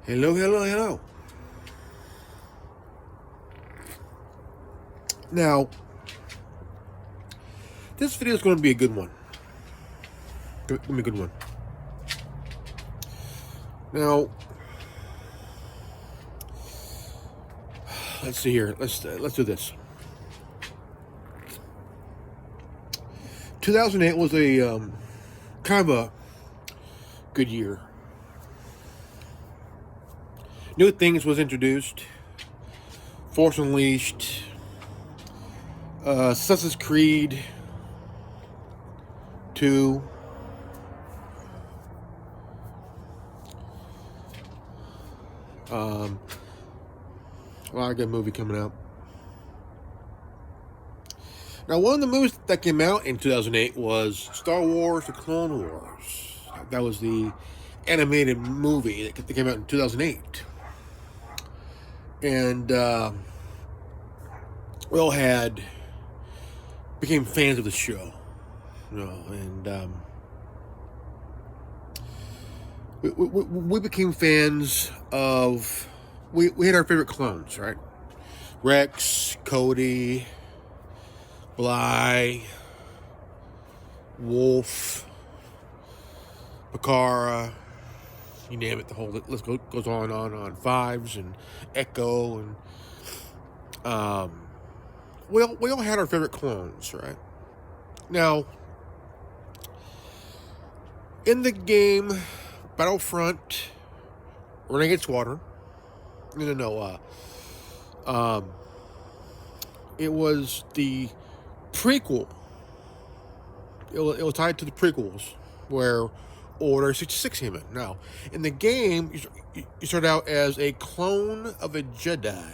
Hello, hello, hello. Now, this video is going to be a good one. Going to be a good one. Now, let's see here. Let's do this. 2008 was a kind of a good year. New things was introduced. Force Unleashed. Assassin's Creed 2. A lot of good movie coming out. Now, one of the movies that came out in 2008 was Star Wars: The Clone Wars. That was the animated movie that came out in 2008. And we all became fans of the show. And we became fans of, we had our favorite clones, right? Rex, Cody, Bly, Wolf, Bakara, you name it, the whole list goes on. Fives and Echo, and we all had our favorite clones, right? Now, in the game Battlefront Renegade Squadron, it was the prequel. It was tied to the prequels where Order 66 came in. Now, in the game, you start out as a clone of a Jedi.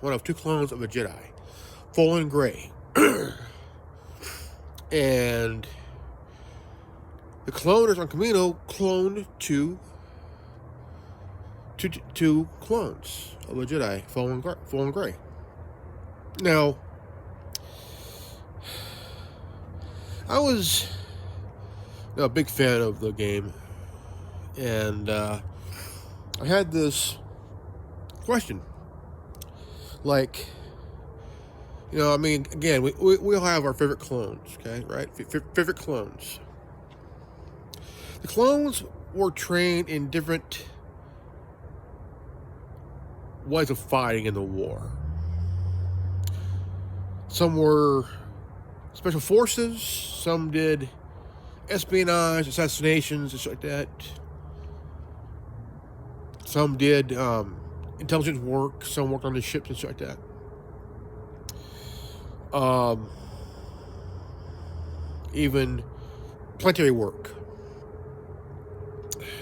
One of two clones of a Jedi. Fallen Gray. And the cloners on Camino cloned two clones of a Jedi, Fallen Gray. Now, I was a big fan of the game, and I had this question. Like, again, we all have our favorite clones, okay, right? Favorite clones. The clones were trained in different ways of fighting in the war. Some were special forces, some did espionage, assassinations, and stuff like that. Some did intelligence work, some worked on the ships and stuff like that. Even planetary work.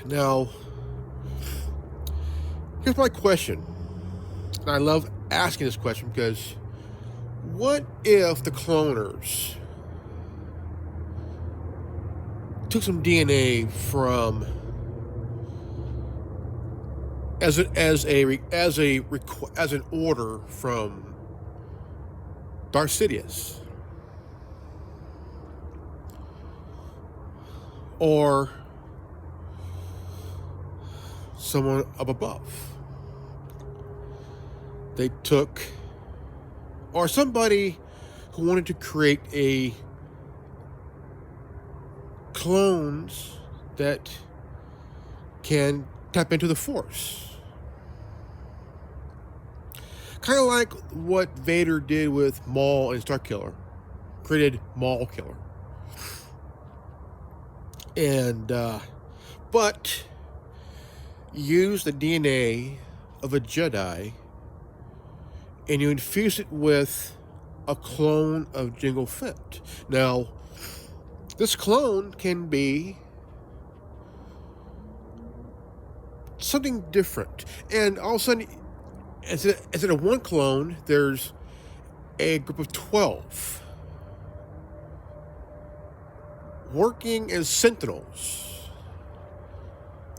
Now, here's my question. And I love asking this question because what if the cloners took some DNA from as an order from Darth Sidious, or someone up above? They took, or somebody who wanted to create a clones that can tap into the Force. Kind of like what Vader did with Maul and Starkiller. Created Maul Killer. And, but use the DNA of a Jedi and you infuse it with a clone of Jango Fett. Now, this clone can be something different. And all of a sudden, instead of one clone, there's a group of 12 working as sentinels,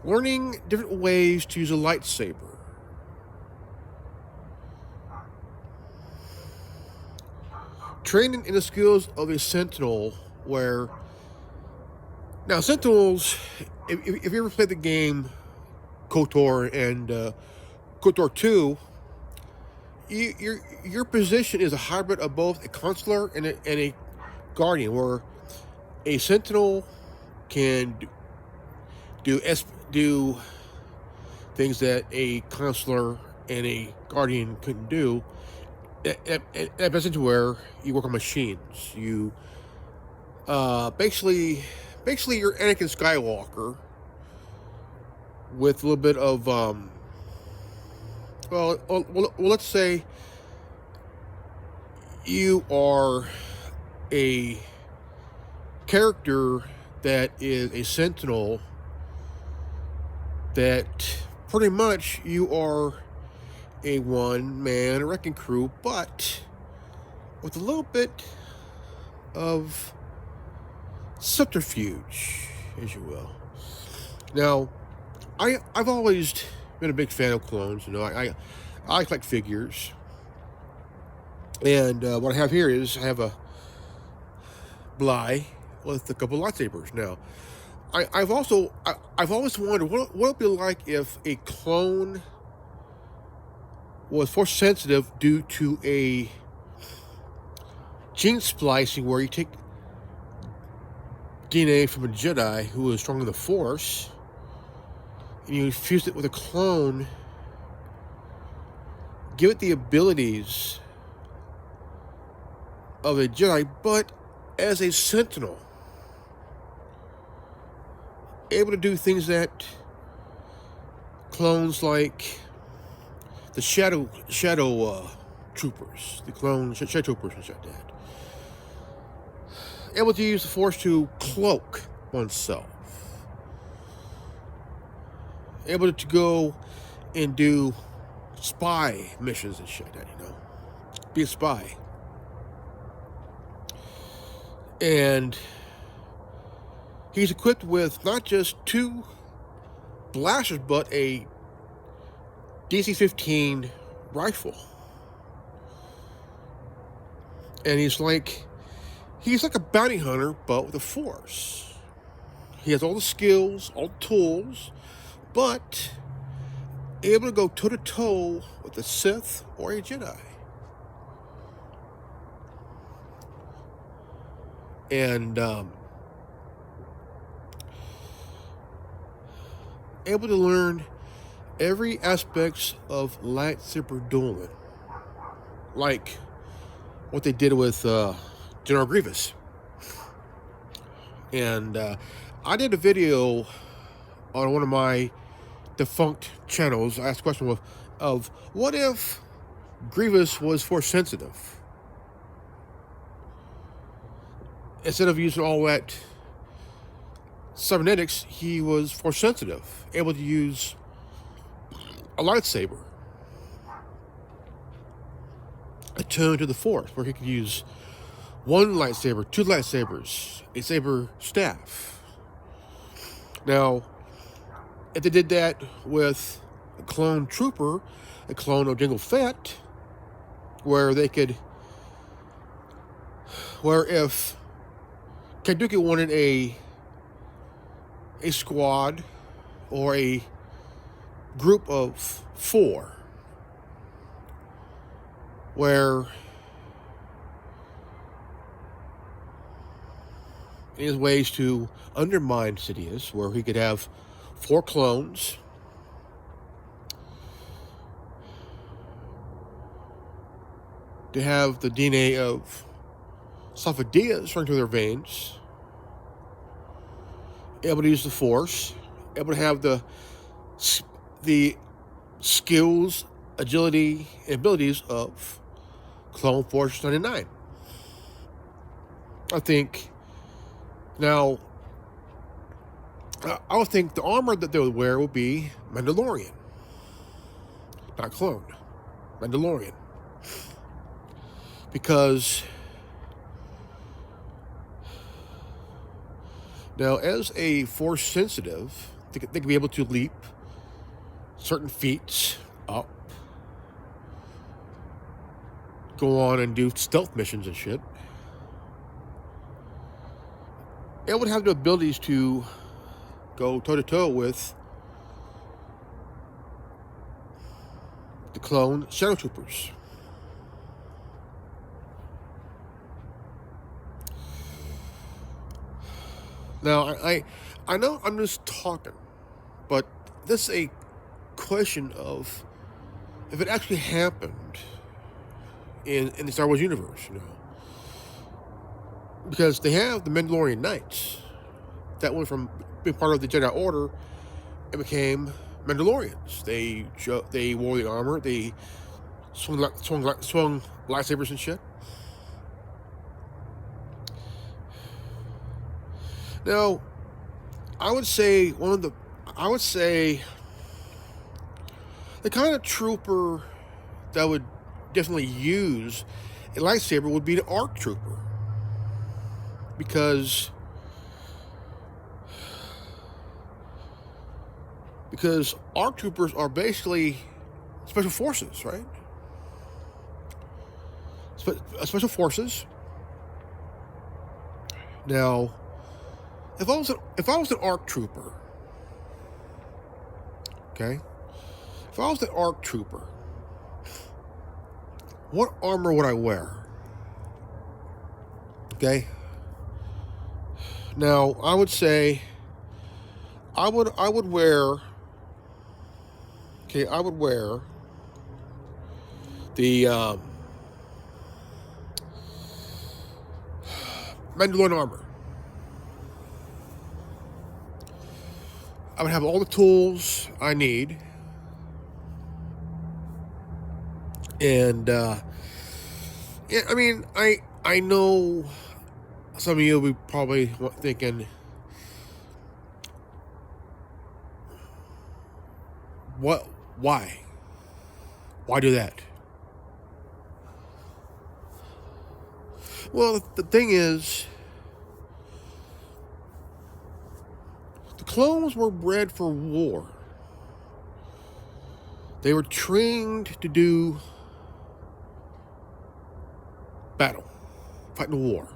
learning different ways to use a lightsaber. Training in the skills of a sentinel, now sentinels, if you ever played the game KOTOR and KOTOR 2, your position is a hybrid of both a consular and a guardian, where a sentinel can do things that a consular and a guardian couldn't do. That position where you work on machines. You basically you're Anakin Skywalker with a little bit of well, let's say you are a character that is a sentinel, that pretty much you are a one-man wrecking crew, but with a little bit of subterfuge, as you will. Now, I've always been a big fan of clones. You know, I collect figures, and what I have here is I have a Bly with a couple lightsabers. Now, I've always wondered what it would be like if a clone was force sensitive due to a gene splicing, where you take DNA from a Jedi who is strong in the Force, and you fuse it with a clone, give it the abilities of a Jedi, but as a sentinel, able to do things that clones like the shadow troopers, the clone shadow troopers and such that. Able to use the Force to cloak oneself. Able to go and do spy missions and shit that, you know. Be a spy. And he's equipped with not just 2 blasters, but a DC-15 rifle. And he's like a bounty hunter, but with a Force. He has all the skills, all the tools, but able to go toe-to-toe with a Sith or a Jedi. And able to learn every aspect of lightsaber dueling, like what they did with General Grievous. And I did a video on one of my defunct channels. I asked a question of what if Grievous was Force sensitive? Instead of using all that cybernetics, he was Force sensitive, able to use a lightsaber attuned to the Force, where he could use 1 lightsaber, 2 lightsabers, a saber staff. Now, if they did that with a clone trooper, a clone of Jango Fett, where if Kanduki wanted a squad or a group of 4, where in his ways to undermine Sidious, where he could have 4 clones, to have the DNA of Safadias running through their veins, able to use the Force, able to have the skills, agility, and abilities of Clone Force 99. I think now, I would think the armor that they would wear would be Mandalorian, not clone, Mandalorian, because now, as a Force sensitive, they could be able to leap certain feats up, go on and do stealth missions and shit. It would have the abilities to go toe-to-toe with the clone Shadow Troopers. Now, I know I'm just talking, but this is a question of if it actually happened in the Star Wars universe, because they have the Mandalorian Knights that went from being part of the Jedi Order and became Mandalorians. They wore the armor, they swung lightsabers and shit. Now, I would say the kind of trooper that would definitely use a lightsaber would be the ARC trooper, because ARC troopers are basically special forces, right? Special forces. Now, if I was an ARC trooper, okay, if I was an ARC trooper, what armor would I wear? Okay. Now, I would say I would wear. Okay, I would wear the Mandalorian armor. I would have all the tools I need, and yeah, I mean, I know some of you will be probably thinking, what? Why? Why do that? Well, the thing is, the clones were bred for war. They were trained to do battle, fighting a war.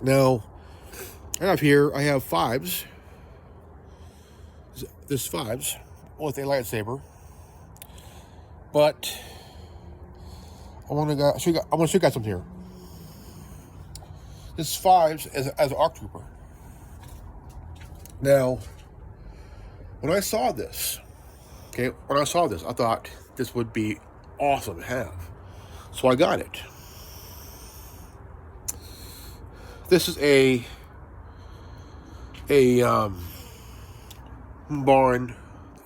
Now, I have fives. This fives with a lightsaber, but I want to show you guys something here. This fives as an ARC trooper. Now, when I saw this, I thought this would be awesome to have, so I got it. This is a Mumbaran.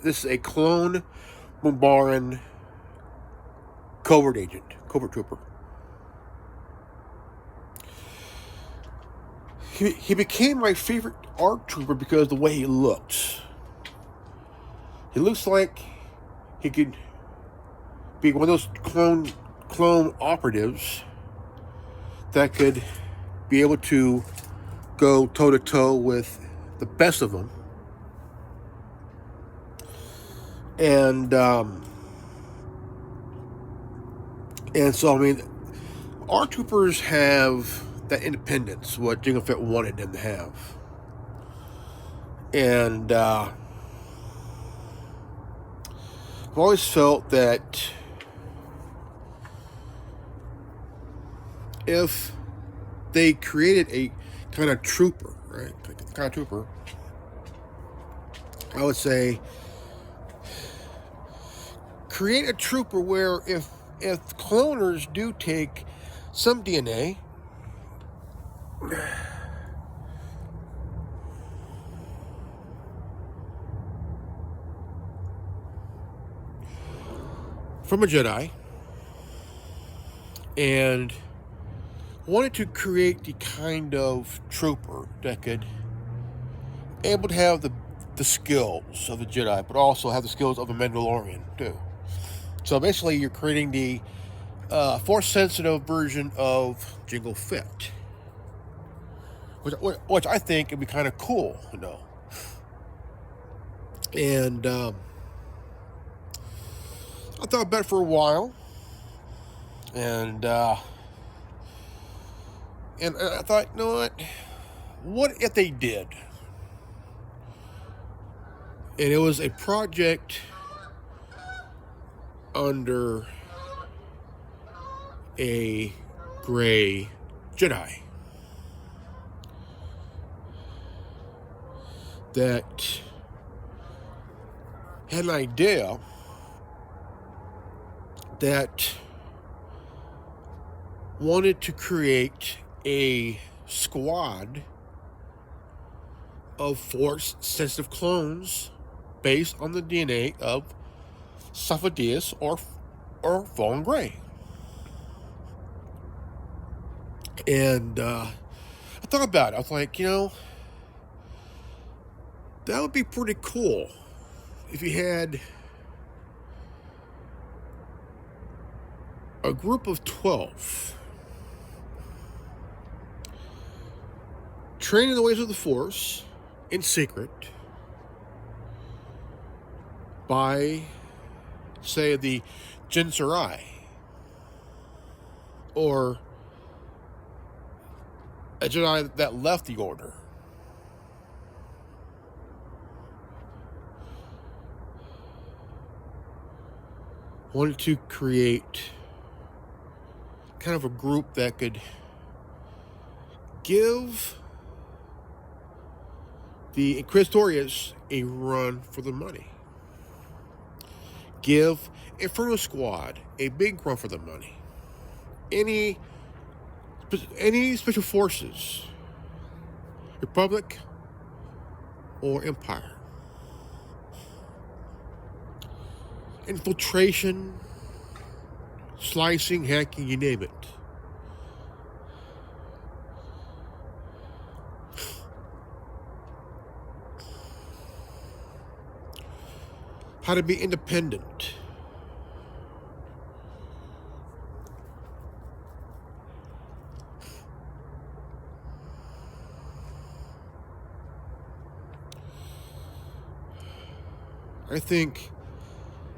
This is a clone Mumbaran covert trooper. He became my favorite ARC trooper because of the way he looks. He looks like he could be one of those clone operatives that could be able to go toe to toe with the best of them. And so, I mean, our troopers have that independence, what Jango Fett wanted them to have. And I've always felt that if they created a kind of trooper, right? I would say create a trooper where if cloners do take some DNA from a Jedi and wanted to create the kind of trooper that could able to have the skills of a Jedi, but also have the skills of a Mandalorian too. So basically, you're creating the Force-sensitive version of Jango Fett, which I think would be kind of cool, And I thought about it for a while, and I thought, you know what? What if they did? And it was a project under a gray Jedi that had an idea that wanted to create a squad of Force-sensitive clones based on the DNA of Sophidius or Fallen Gray. And I thought about it. I was like, that would be pretty cool if you had a group of 12 trained in the ways of the Force in secret by, say, the Jin Sarai, or a Jedi that left the Order. Wanted to create kind of a group that could give the Inquisitorius a run for the money. Give Inferno Squad a big run for the money. Any special forces, Republic or Empire. Infiltration, slicing, hacking, you name it. How to be independent. I think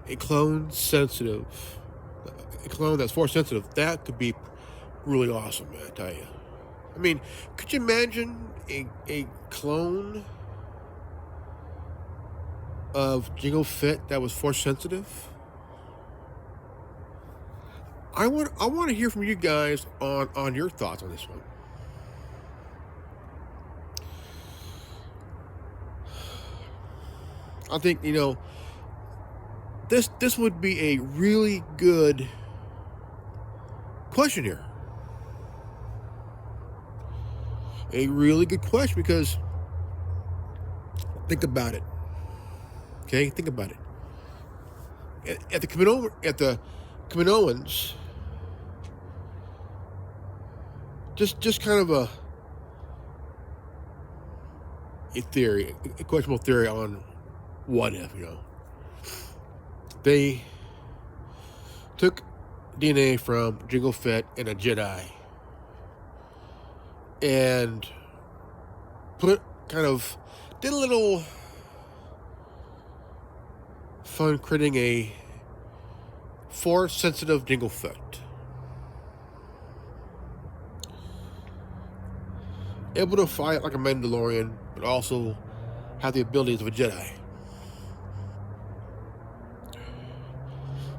a clone that's Force sensitive, that could be really awesome, man, I tell you. I mean, could you imagine a clone of Jango Fett that was Force sensitive? I want to hear from you guys on your thoughts on this one. I think, this would be a really good question here. A really good question, because think about it. Okay, think about it. At the Kaminoans, just kind of a theory, a questionable theory on what if, They took DNA from Jango Fett and a Jedi and did a little fun creating a Force-sensitive Jango Fett. Able to fight like a Mandalorian, but also have the abilities of a Jedi.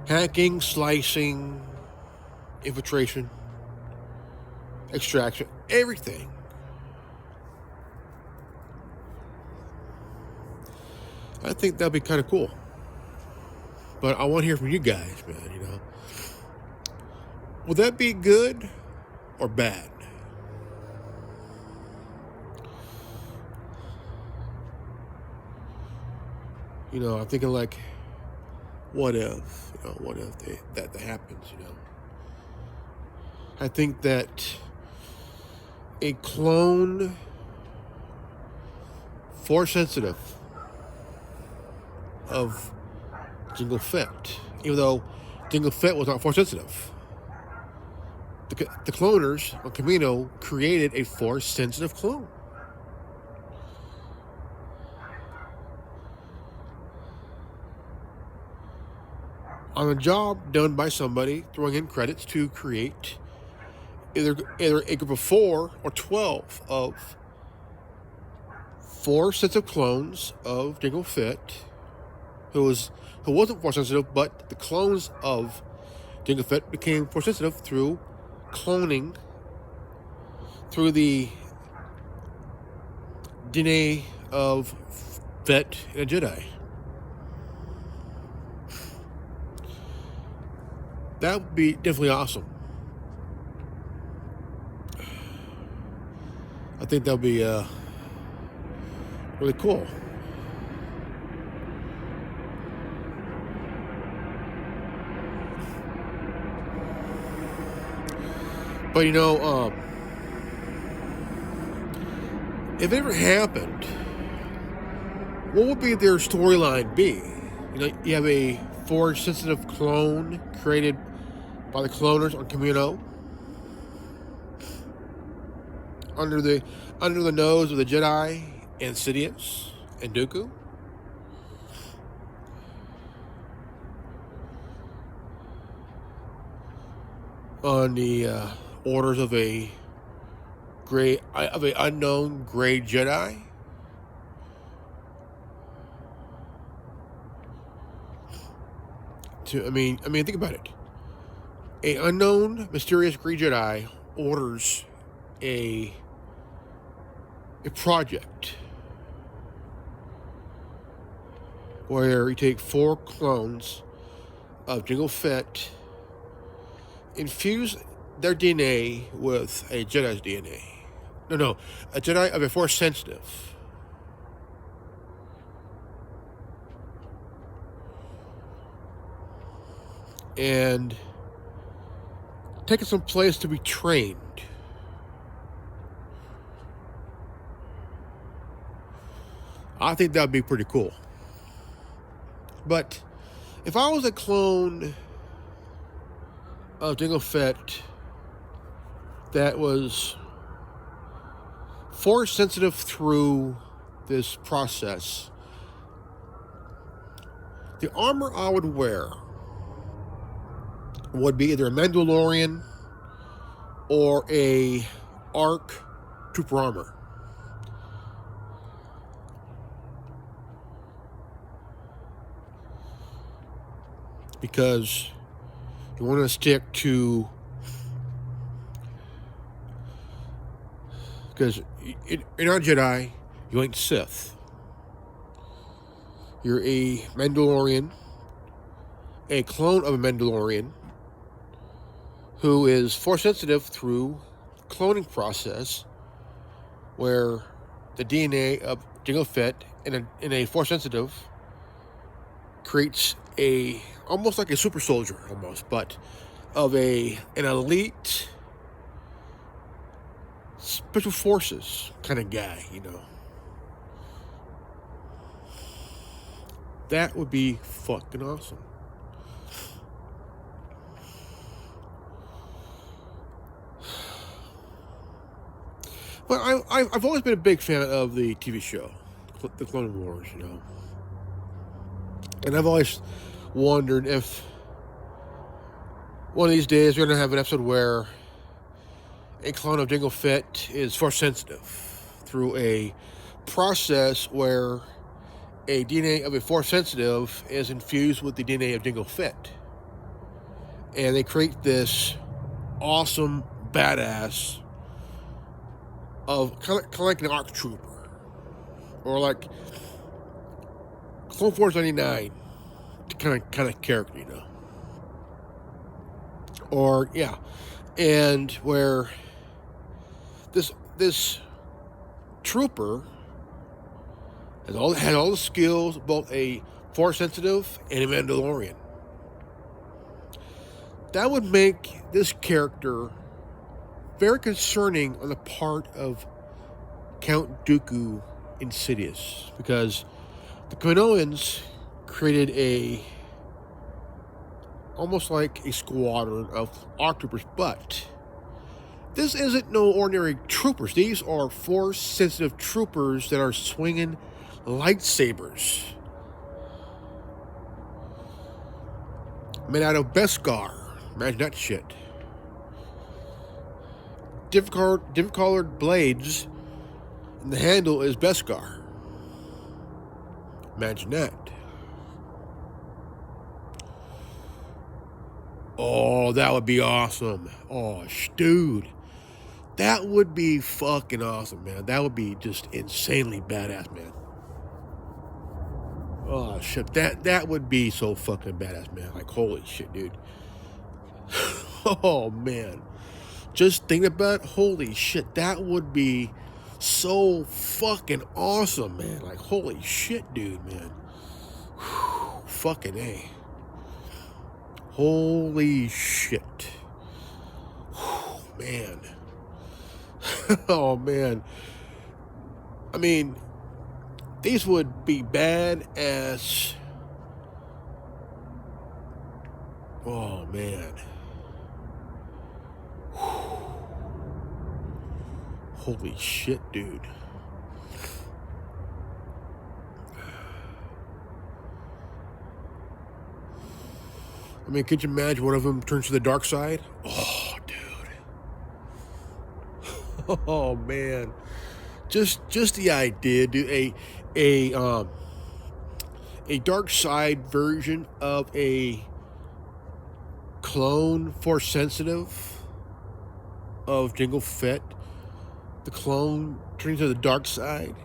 Hacking, slicing, infiltration, extraction, everything. I think that'd be kind of cool. But I want to hear from you guys, man, Will that be good or bad? I'm thinking like, what if? What if that happens, I think that a clone Force sensitive of Jango Fett, even though Jango Fett was not Force sensitive, the cloners on Kamino created a Force sensitive clone. On a job done by somebody, throwing in credits to create either a group of 4 or 12 of 4 sets of clones of Jango Fett who wasn't Force sensitive, but the clones of Jango Fett became Force sensitive through cloning, through the DNA of Fett and a Jedi. That would be definitely awesome. I think that would be really cool. But if it ever happened, what would be their storyline be? You have a Force-sensitive clone created by the cloners on Kamino, under the nose of the Jedi and Sidious and Dooku. On the orders of an unknown gray Jedi. I mean, think about it. An unknown, mysterious gray Jedi orders a project where you take 4 clones of Jango Fett, infuse their DNA with a Jedi's DNA. No, a Jedi of a Force sensitive. And take it someplace to be trained. I think that would be pretty cool. But if I was a clone of Jango Fett that was Force sensitive through this process, the armor I would wear would be either a Mandalorian or a ARC trooper armor. Because you want to stick to, because you're not a Jedi, you ain't Sith. You're a Mandalorian, a clone of a Mandalorian, who is Force sensitive through cloning process, where the DNA of Jango Fett in a Force sensitive creates almost like a super soldier, but of an elite special forces kind of guy, That would be fucking awesome. But I've always been a big fan of the TV show, the Clone Wars, And I've always wondered if one of these days we're going to have an episode where a clone of Jango Fett is Force sensitive through a process where a DNA of a Force sensitive is infused with the DNA of Jango Fett. And they create this awesome badass of kind of like an ARC trooper, or like Clone Force 99 kind of character, Or and where this trooper had all the skills, both a Force sensitive and a Mandalorian. That would make this character very concerning on the part of Count Dooku in Sidious, because the Kaminoans created almost like a squadron of ARC troopers, but this isn't no ordinary troopers. These are Force-sensitive troopers that are swinging lightsabers made out of Beskar. Imagine that shit. Different colored blades, and the handle is Beskar. Imagine that. Oh, that would be awesome. Oh, dude. That would be fucking awesome, man. That would be just insanely badass, man. Oh, shit. That would be so fucking badass, man. Like, holy shit, dude. Oh, man. Just think about it. Holy shit. That would be so fucking awesome, man. Like, holy shit, dude, man. Whew, fucking A. Holy shit. Whew, man. Oh, man. I mean, these would be bad as... Oh, man. Holy shit, dude. I mean, could you imagine one of them turns to the dark side? Oh, dude. Oh, man. Just the idea, dude. A dark side version of a clone Force sensitive of Jango Fett. The clone turning to the dark side.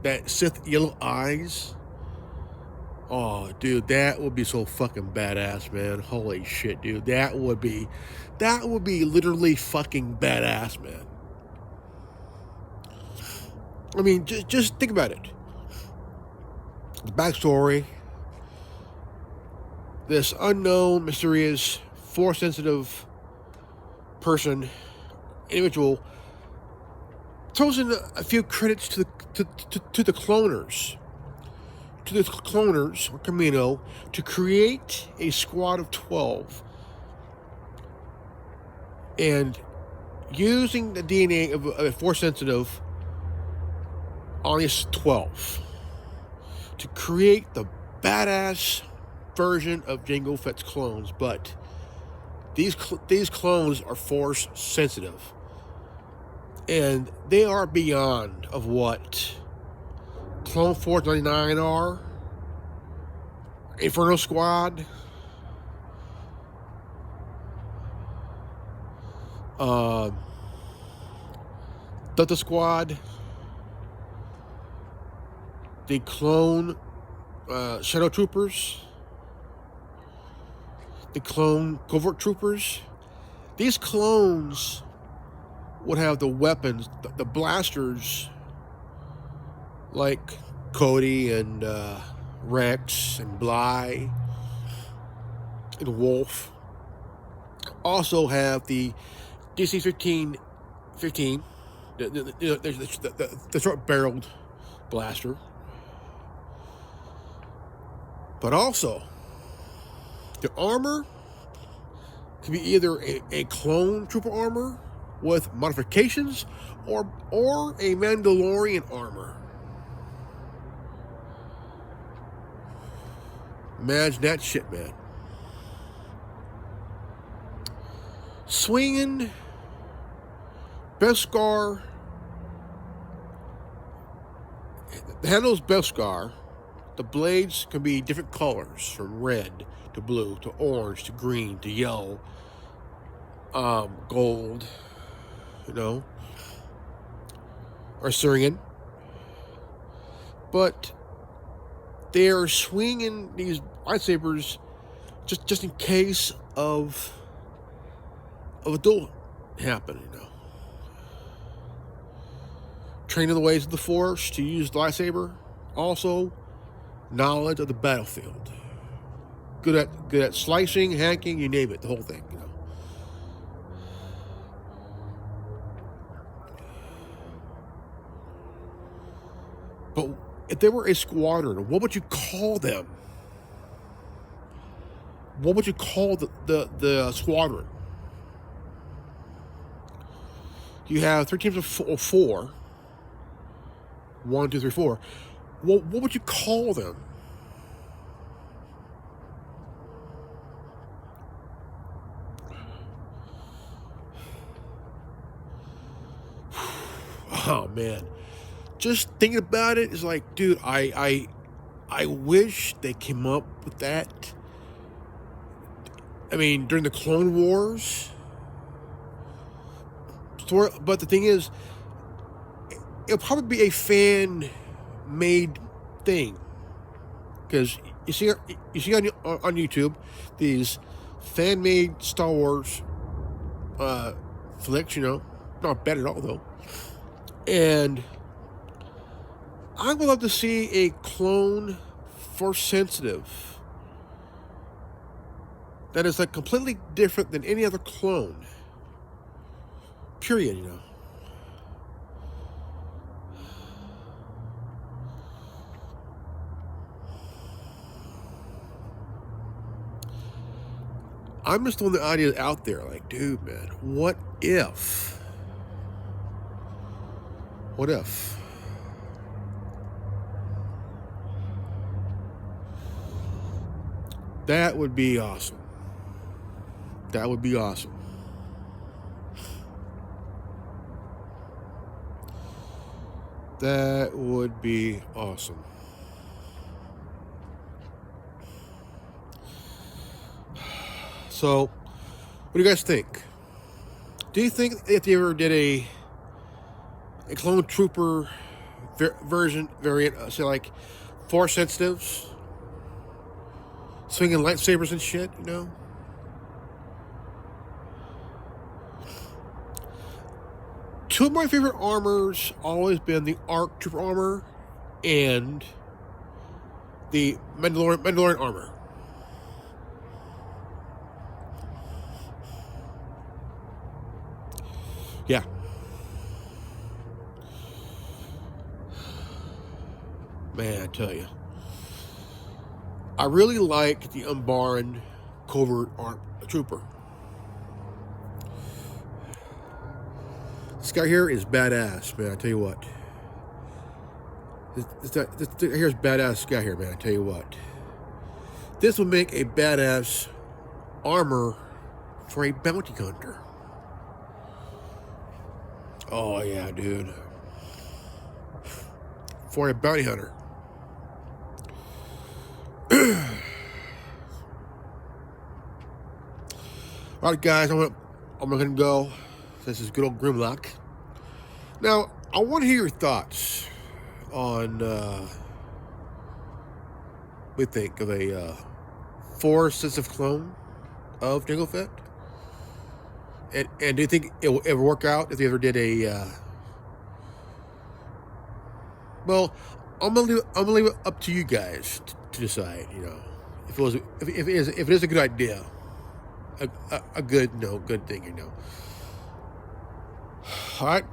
That Sith yellow eyes. Oh, dude, that would be so fucking badass, man. Holy shit, dude. That would be literally fucking badass, man. I mean, just think about it. The backstory. This unknown, mysterious, Force-sensitive person, individual, throws in a few credits to the cloners. To the cloners, or Camino, to create a squad of 12. And using the DNA of a Force-sensitive on his 12 to create the badass version of Jango Fett's clones, but these clones are Force sensitive, and they are beyond of what Clone Force 99 are, Inferno Squad, Delta Squad, the clone Shadow Troopers, the clone Covert Troopers. These clones would have the weapons, the blasters, like Cody and Rex and Bly and Wolf. Also have the DC-15, the short-barreled blaster. But also, the armor can be either a clone trooper armor with modifications or a Mandalorian armor. Imagine that shit, man. Swinging Beskar. The handle's Beskar. The blades can be different colors, from red to blue to orange to green to yellow, gold, or Syrian. But they're swinging these lightsabers just in case of a duel happening, Training the ways of the Force to use the lightsaber. Also, knowledge of the battlefield. Good at slicing, hacking, you name it, the whole thing, But if they were a squadron, what would you call them? What would you call the squadron? You have 3 teams of 4. 1, 2, 3, 4. What would you call them? Oh, man. Just thinking about it is like, dude, I wish they came up with that I mean, during the Clone Wars. But the thing is, it'll probably be a fan-made thing, because you see on YouTube these fan-made Star Wars flicks, not bad at all though, and I would love to see a clone Force sensitive that is like completely different than any other clone. Period, I'm just throwing the ideas out there, like, dude, man, what if? What if? That would be awesome. That would be awesome. That would be awesome. So, what do you guys think? Do you think if they ever did a clone trooper variant, say like Force sensitives, swinging lightsabers and shit, Two of my favorite armors always been the ARC Trooper armor and the Mandalorian armor. Yeah. Man, I tell you. I really like the Umbaran Covert Trooper. This guy here is badass, man, I tell you what. This here's badass guy here, man, I tell you what. This will make a badass armor for a bounty hunter. Oh, yeah, dude. For a bounty hunter. Alright, guys, I'm gonna go. This is good old Grimlock. Now, I want to hear your thoughts on what you think of a Force sensitive clone of Jango Fett. And do you think it will ever work out if they ever did a? Well, I'm gonna leave it up to you guys to decide. If it is a good idea, a good good thing. All right.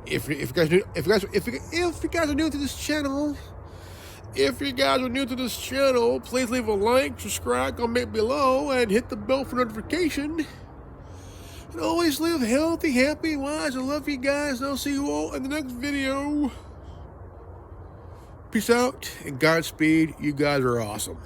If you guys are new to this channel, please leave a like, subscribe, comment below, and hit the bell for notification. And always live healthy, happy, wise. I love you guys, and I'll see you all in the next video. Peace out and Godspeed. You guys are awesome.